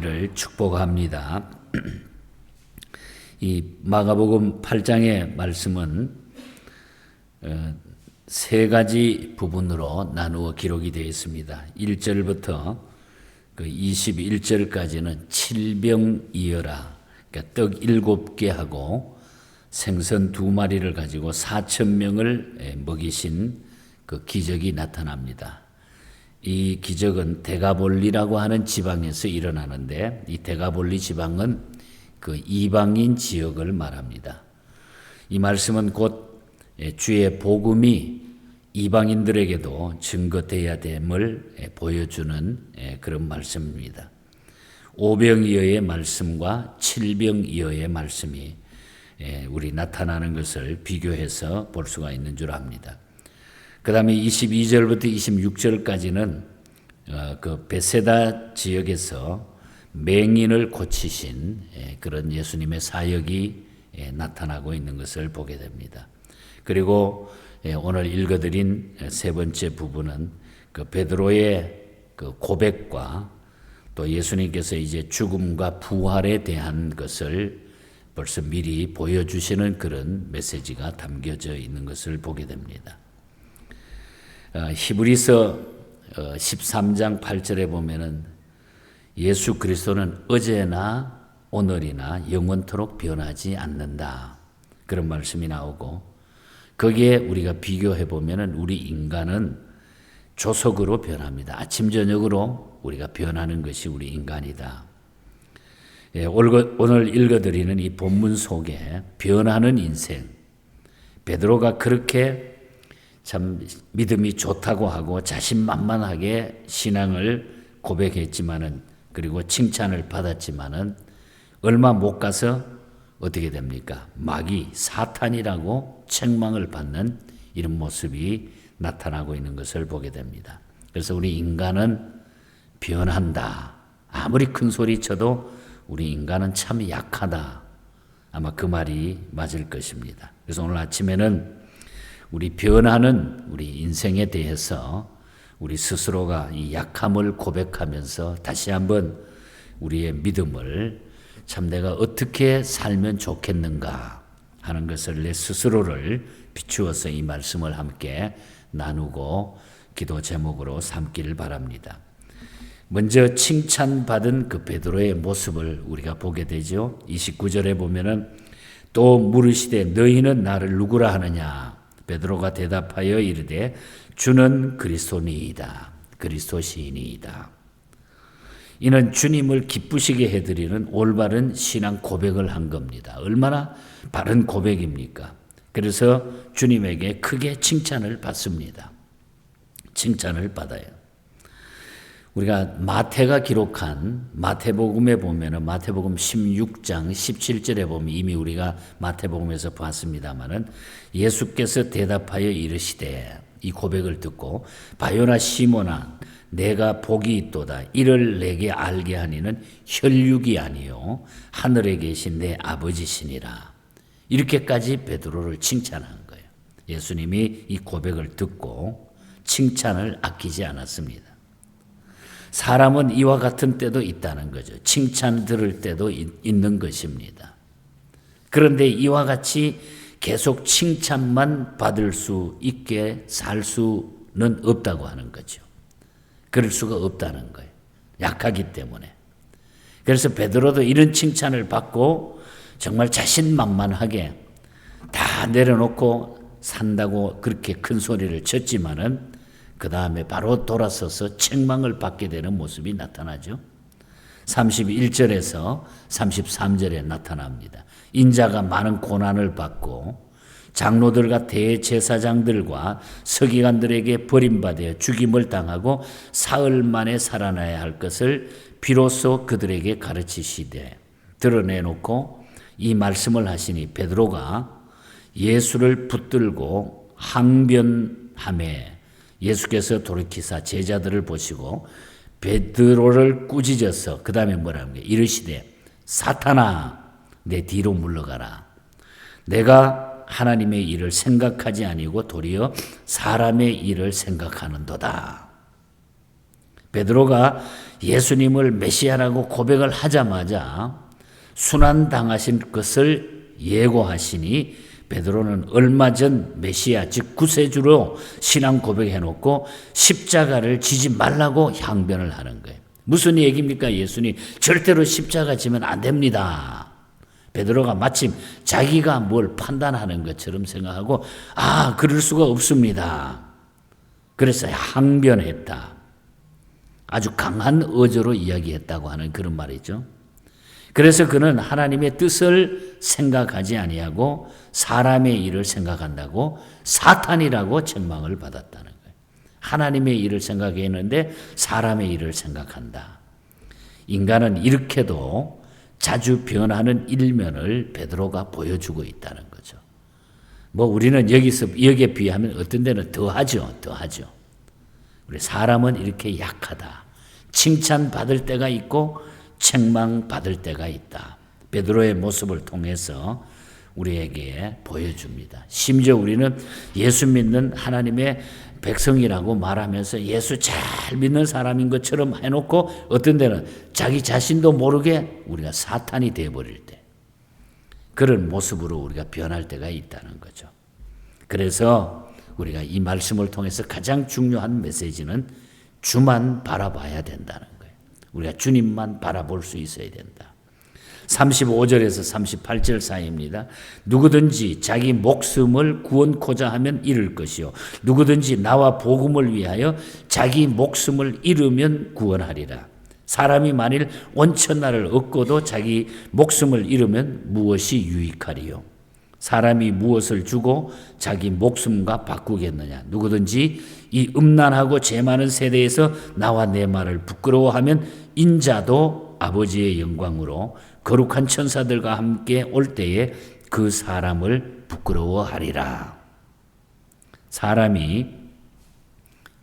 평안을 축복합니다. 이 마가복음 8장의 말씀은 세 가지 부분으로 나누어 기록이 되어 있습니다. 1절부터 21절까지는 칠병이어라, 그러니까 떡 7개 하고 생선 2마리를 가지고 4,000명을 먹이신 그 기적이 나타납니다. 이 기적은 데가볼리라고 하는 지방에서 일어나는데, 이 데가볼리 지방은 그 이방인 지역을 말합니다. 이 말씀은 곧 주의 복음이 이방인들에게도 증거되어야 됨을 보여주는 그런 말씀입니다. 오병이어의 말씀과 칠병이어의 말씀이 우리 나타나는 것을 비교해서 볼 수가 있는 줄 압니다. 그 다음에 22절부터 26절까지는 그 베세다 지역에서 맹인을 고치신 그런 예수님의 사역이 나타나고 있는 것을 보게 됩니다. 그리고 오늘 읽어드린 세 번째 부분은 그 베드로의 그 고백과 또 예수님께서 이제 죽음과 부활에 대한 것을 벌써 미리 보여주시는 그런 메시지가 담겨져 있는 것을 보게 됩니다. 히브리서 13장 8절에 보면은 예수 그리스도는 어제나 오늘이나 영원토록 변하지 않는다, 그런 말씀이 나오고, 거기에 우리가 비교해 보면은 우리 인간은 조석으로 변합니다. 아침 저녁으로 우리가 변하는 것이 우리 인간이다. 오늘 읽어드리는 이 본문 속에 변하는 인생, 베드로가 그렇게 참 믿음이 좋다고 하고 자신만만하게 신앙을 고백했지만은, 그리고 칭찬을 받았지만은 얼마 못 가서 어떻게 됩니까? 마귀, 사탄이라고 책망을 받는 이런 모습이 나타나고 있는 것을 보게 됩니다. 그래서 우리 인간은 변한다. 아무리 큰 소리 쳐도 우리 인간은 참 약하다. 아마 그 말이 맞을 것입니다. 그래서 오늘 아침에는 우리 변하는 우리 인생에 대해서 우리 스스로가 이 약함을 고백하면서 다시 한번 우리의 믿음을, 참 내가 어떻게 살면 좋겠는가 하는 것을, 내 스스로를 비추어서 이 말씀을 함께 나누고 기도 제목으로 삼기를 바랍니다. 먼저 칭찬받은 그 베드로의 모습을 우리가 보게 되죠. 29절에 보면은 또 물으시되 너희는 나를 누구라 하느냐? 베드로가 대답하여 이르되 주는 그리스도니이다. 그리스도시니이다. 이는 주님을 기쁘시게 해드리는 올바른 신앙 고백을 한 겁니다. 얼마나 바른 고백입니까? 그래서 주님에게 크게 칭찬을 받습니다. 칭찬을 받아요. 우리가 마태가 기록한 마태복음에 보면은 마태복음 16장 17절에 보면 이미 우리가 마태복음에서 봤습니다마는 예수께서 대답하여 이르시되, 이 고백을 듣고 바요나 시몬아 내가 복이 있도다. 이를 내게 알게 하니는 혈육이 아니요 하늘에 계신 내 아버지시니라. 이렇게까지 베드로를 칭찬한 거예요. 예수님이 이 고백을 듣고 칭찬을 아끼지 않았습니다. 사람은 이와 같은 때도 있다는 거죠. 칭찬 들을 때도 있는 것입니다. 그런데 이와 같이 계속 칭찬만 받을 수 있게 살 수는 없다고 하는 거죠. 그럴 수가 없다는 거예요. 약하기 때문에. 그래서 베드로도 이런 칭찬을 받고 정말 자신만만하게 다 내려놓고 산다고 그렇게 큰 소리를 쳤지만은 그 다음에 바로 돌아서서 책망을 받게 되는 모습이 나타나죠. 31절에서 33절에 나타납니다. 인자가 많은 고난을 받고 장로들과 대제사장들과 서기관들에게 버림받아 죽임을 당하고 사흘 만에 살아나야 할 것을 비로소 그들에게 가르치시되 드러내놓고 이 말씀을 하시니 베드로가 예수를 붙들고 항변하매 예수께서 돌이키사 제자들을 보시고 베드로를 꾸짖어서 그 다음에 뭐라는 거예요? 이르시되 사탄아 내 뒤로 물러가라. 내가 하나님의 일을 생각하지 아니고 도리어 사람의 일을 생각하는도다. 베드로가 예수님을 메시아라고 고백을 하자마자 순환당하신 것을 예고하시니 베드로는 얼마 전 메시아 즉 구세주로 신앙 고백해놓고 십자가를 지지 말라고 항변을 하는 거예요. 무슨 얘기입니까? 예수님 절대로 십자가 지면 안 됩니다. 베드로가 마침 자기가 뭘 판단하는 것처럼 생각하고 그럴 수가 없습니다. 그래서 항변했다. 아주 강한 어조로 이야기했다고 하는 그런 말이죠. 그래서 그는 하나님의 뜻을 생각하지 아니하고 사람의 일을 생각한다고 사탄이라고 책망을 받았다는 거예요. 하나님의 일을 생각했는데 사람의 일을 생각한다. 인간은 이렇게도 자주 변하는 일면을 베드로가 보여주고 있다는 거죠. 우리는 여기에 비하면 어떤 데는 더하죠. 우리 사람은 이렇게 약하다. 칭찬받을 때가 있고 책망받을 때가 있다. 베드로의 모습을 통해서 우리에게 보여줍니다. 심지어 우리는 예수 믿는 하나님의 백성이라고 말하면서 예수 잘 믿는 사람인 것처럼 해놓고 어떤 데는 자기 자신도 모르게 우리가 사탄이 되어버릴 때 그런 모습으로 우리가 변할 때가 있다는 거죠. 그래서 우리가 이 말씀을 통해서 가장 중요한 메시지는 주만 바라봐야 된다는 거예요. 우리가 주님만 바라볼 수 있어야 된다. 35절에서 38절 사이입니다. 누구든지 자기 목숨을 구원코자 하면 잃을 것이요 누구든지 나와 복음을 위하여 자기 목숨을 잃으면 구원하리라. 사람이 만일 원천나를 얻고도 자기 목숨을 잃으면 무엇이 유익하리요? 사람이 무엇을 주고 자기 목숨과 바꾸겠느냐? 누구든지 이 음란하고 죄 많은 세대에서 나와 내 말을 부끄러워하면 인자도 아버지의 영광으로 거룩한 천사들과 함께 올 때에 그 사람을 부끄러워하리라. 사람이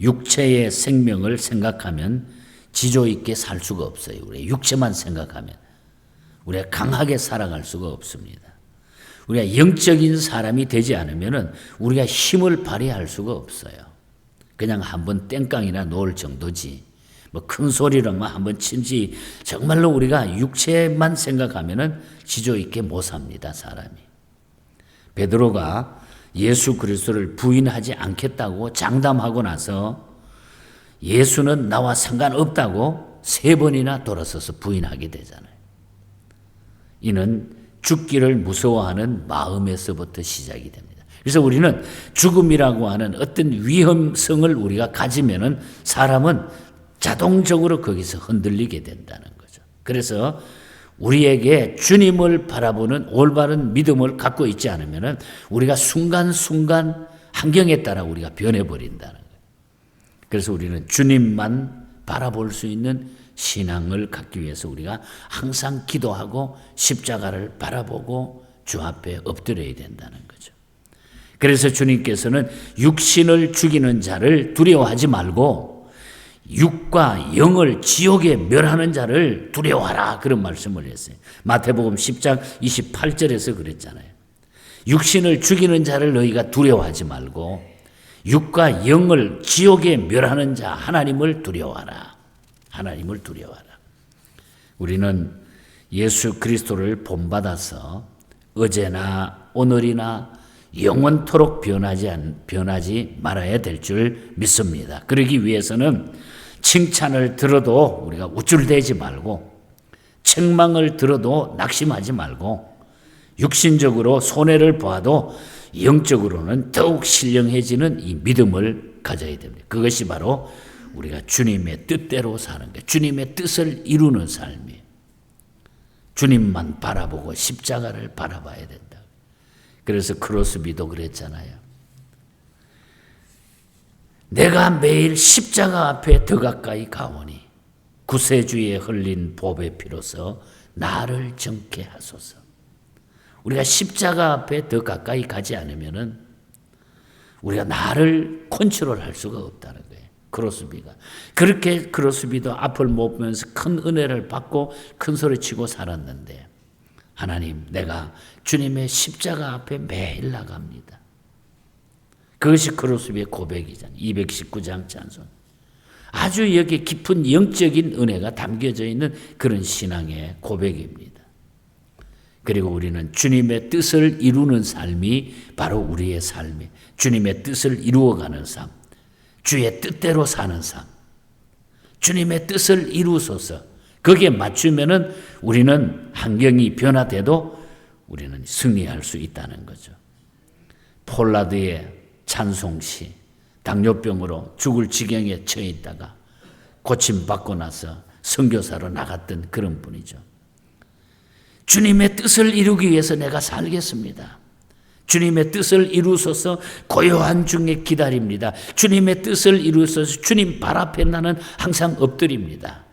육체의 생명을 생각하면 지조 있게 살 수가 없어요. 우리 육체만 생각하면 우리가 강하게 살아갈 수가 없습니다. 우리가 영적인 사람이 되지 않으면 우리가 힘을 발휘할 수가 없어요. 그냥 한번 땡깡이나 놓을 정도지. 큰 소리로만 한번 친지 정말로 우리가 육체만 생각하면 지조 있게 못 삽니다. 사람이. 베드로가 예수 그리스도를 부인하지 않겠다고 장담하고 나서 예수는 나와 상관없다고 3번이나 돌아서서 부인하게 되잖아요. 이는 죽기를 무서워하는 마음에서부터 시작이 됩니다. 그래서 우리는 죽음이라고 하는 어떤 위험성을 우리가 가지면은 사람은 자동적으로 거기서 흔들리게 된다는 거죠. 그래서 우리에게 주님을 바라보는 올바른 믿음을 갖고 있지 않으면은 우리가 순간순간 환경에 따라 우리가 변해버린다는 거예요. 그래서 우리는 주님만 바라볼 수 있는 신앙을 갖기 위해서 우리가 항상 기도하고 십자가를 바라보고 주 앞에 엎드려야 된다는 거죠. 그래서 주님께서는 육신을 죽이는 자를 두려워하지 말고 육과 영을 지옥에 멸하는 자를 두려워하라 그런 말씀을 했어요. 마태복음 10장 28절에서 그랬잖아요. 육신을 죽이는 자를 너희가 두려워하지 말고 육과 영을 지옥에 멸하는 자 하나님을 두려워하라. 하나님을 두려워하라. 우리는 예수 그리스도를 본받아서 어제나 오늘이나 영원토록 변하지 말아야 될 줄 믿습니다. 그러기 위해서는 칭찬을 들어도 우리가 우쭐대지 말고 책망을 들어도 낙심하지 말고 육신적으로 손해를 보아도 영적으로는 더욱 신령해지는 이 믿음을 가져야 됩니다. 그것이 바로 우리가 주님의 뜻대로 사는 것, 주님의 뜻을 이루는 삶이에요. 주님만 바라보고 십자가를 바라봐야 된다. 그래서 크로스비도 그랬잖아요. 내가 매일 십자가 앞에 더 가까이 가오니 구세주에 흘린 보배 피로서 나를 정케 하소서. 우리가 십자가 앞에 더 가까이 가지 않으면은 우리가 나를 컨트롤할 수가 없다는 거예요. 크로스비가. 그렇게 크로스비도 앞을 못 보면서 큰 은혜를 받고 큰 소리 치고 살았는데 하나님, 내가 주님의 십자가 앞에 매일 나갑니다. 그것이 크로스비의 고백이잖아요. 219장 찬송. 아주 여기 깊은 영적인 은혜가 담겨져 있는 그런 신앙의 고백입니다. 그리고 우리는 주님의 뜻을 이루는 삶이 바로 우리의 삶이, 주님의 뜻을 이루어가는 삶, 주의 뜻대로 사는 삶, 주님의 뜻을 이루소서. 거기에 맞추면은 우리는 환경이 변화돼도 우리는 승리할 수 있다는 거죠. 폴라드의 찬송시, 당뇨병으로 죽을 지경에 처해 있다가 고침받고 나서 선교사로 나갔던 그런 분이죠. 주님의 뜻을 이루기 위해서 내가 살겠습니다. 주님의 뜻을 이루소서. 고요한 중에 기다립니다. 주님의 뜻을 이루소서. 주님 발 앞에 나는 항상 엎드립니다.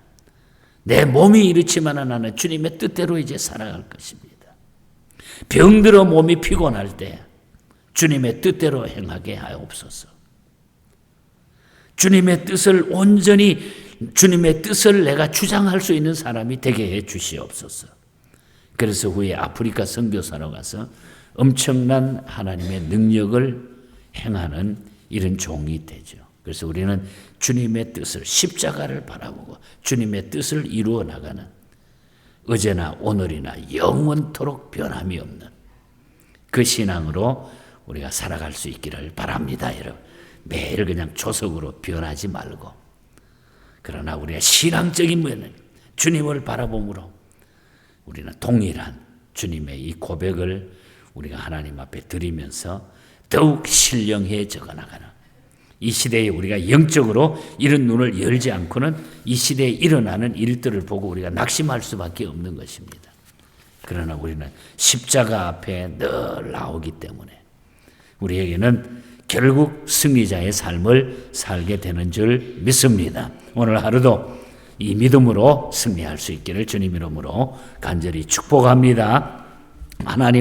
내 몸이 이렇지만 나는 주님의 뜻대로 이제 살아갈 것입니다. 병들어 몸이 피곤할 때 주님의 뜻대로 행하게 하옵소서. 주님의 뜻을 온전히, 주님의 뜻을 내가 주장할 수 있는 사람이 되게 해 주시옵소서. 그래서 후에 아프리카 선교사로 가서 엄청난 하나님의 능력을 행하는 이런 종이 되죠. 그래서 우리는 주님의 뜻을, 십자가를 바라보고 주님의 뜻을 이루어 나가는, 어제나 오늘이나 영원토록 변함이 없는 그 신앙으로 우리가 살아갈 수 있기를 바랍니다. 여러분, 매일 그냥 조석으로 변하지 말고, 그러나 우리가 신앙적인 면은 주님을 바라봄으로 우리는 동일한 주님의 이 고백을 우리가 하나님 앞에 드리면서 더욱 신령해 적어나가는, 이 시대에 우리가 영적으로 이런 눈을 열지 않고는 이 시대에 일어나는 일들을 보고 우리가 낙심할 수밖에 없는 것입니다. 그러나 우리는 십자가 앞에 늘 나오기 때문에 우리에게는 결국 승리자의 삶을 살게 되는 줄 믿습니다. 오늘 하루도 이 믿음으로 승리할 수 있기를 주님 이름으로 간절히 축복합니다. 하나님